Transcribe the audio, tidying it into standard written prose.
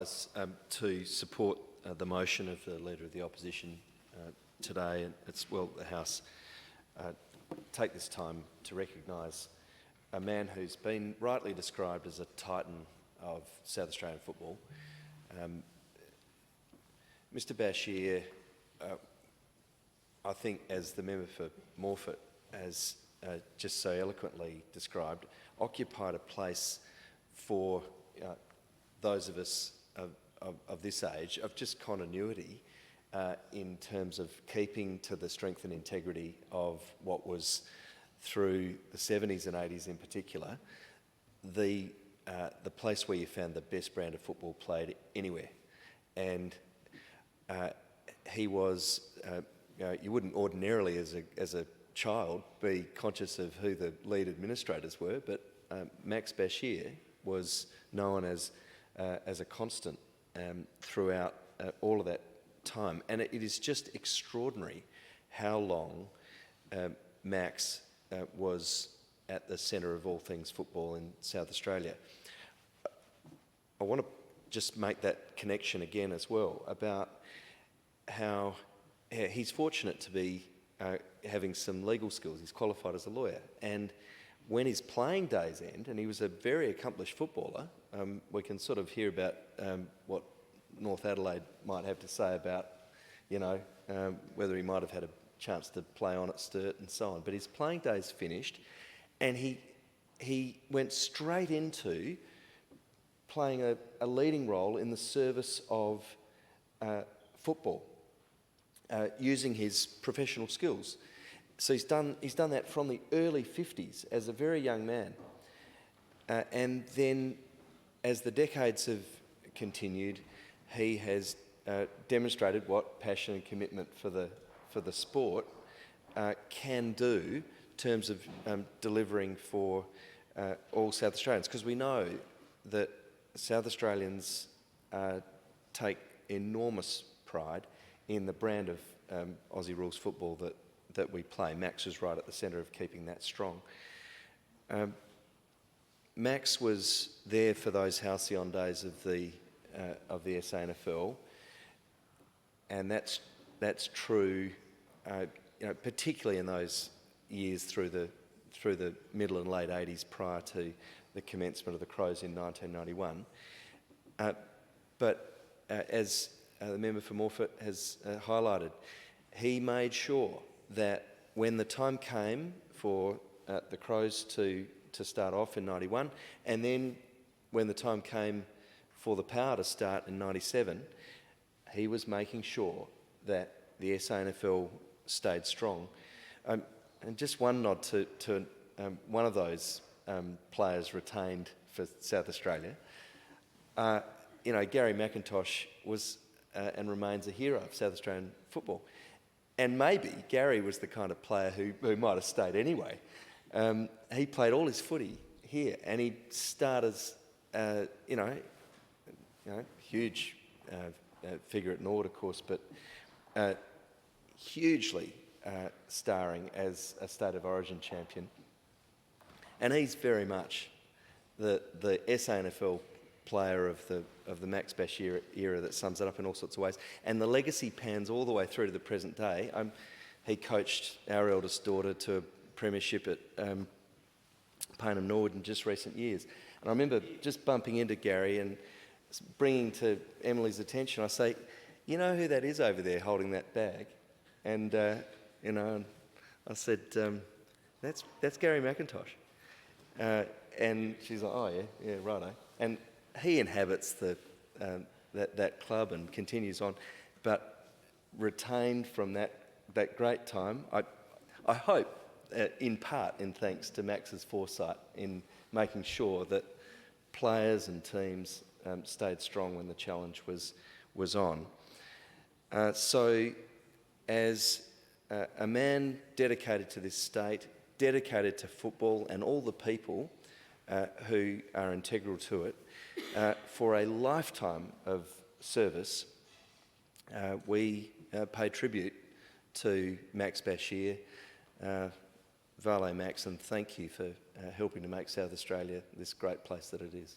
To support the motion of the Leader of the Opposition today, and the House take this time to recognise a man who's been rightly described as a titan of South Australian football. Mr Basheer, I think, as the member for Morphett has just so eloquently described, occupied a place for those of us of this age of just continuity in terms of keeping to the strength and integrity of what was, through the 70s and 80s in particular, the place where you found the best brand of football played anywhere. And he was, you wouldn't ordinarily as a child be conscious of who the lead administrators were, but Max Basheer was known as a constant throughout all of that time. And it is just extraordinary how long Max was at the centre of all things football in South Australia. I want to just make that connection again as well about how he's fortunate to be having some legal skills. He's qualified as a lawyer, and when his playing days end, and he was a very accomplished footballer, we can sort of hear about what North Adelaide might have to say about, whether he might have had a chance to play on at Sturt and so on. But his playing days finished, and he went straight into playing a leading role in the service of football, using his professional skills. So he's done that from the early 50s as a very young man. And then as the decades have continued, he has demonstrated what passion and commitment for the sport can do in terms of delivering for all South Australians. Because we know that South Australians take enormous pride in the brand of Aussie rules football that we play. Max was right at the centre of keeping that strong. Max was there for those halcyon days of the SANFL, and that's true, particularly in those years through the middle and late 80s prior to the commencement of the Crows in 1991. But as the member for Morphett has highlighted, he made sure that when the time came for the Crows to start off in 91, and then when the time came for the Power to start in 97, he was making sure that the SANFL stayed strong. And just one nod to one of those players retained for South Australia. Gary McIntosh was and remains a hero of South Australian football. And maybe Gary was the kind of player who might have stayed anyway. He played all his footy here, and he started as, huge figure at Nord, of course, but hugely starring as a State of Origin champion. And he's very much the SANFL player of the Max Basheer era that sums it up in all sorts of ways. And the legacy pans all the way through to the present day. He coached our eldest daughter to a premiership at Payneham Nord in just recent years. And I remember just bumping into Gary and bringing to Emily's attention, I say, "You know who that is over there holding that bag?" And, and I said, that's Gary McIntosh. And she's like, "Oh, yeah, righto." And he inhabits that club and continues on, but retained from that great time, I hope, in part in thanks to Max's foresight in making sure that players and teams stayed strong when the challenge was on. So as a man dedicated to this state, dedicated to football and all the people who are integral to it, for a lifetime of service, we pay tribute to Max Basheer. Vale Max, and thank you for helping to make South Australia this great place that it is.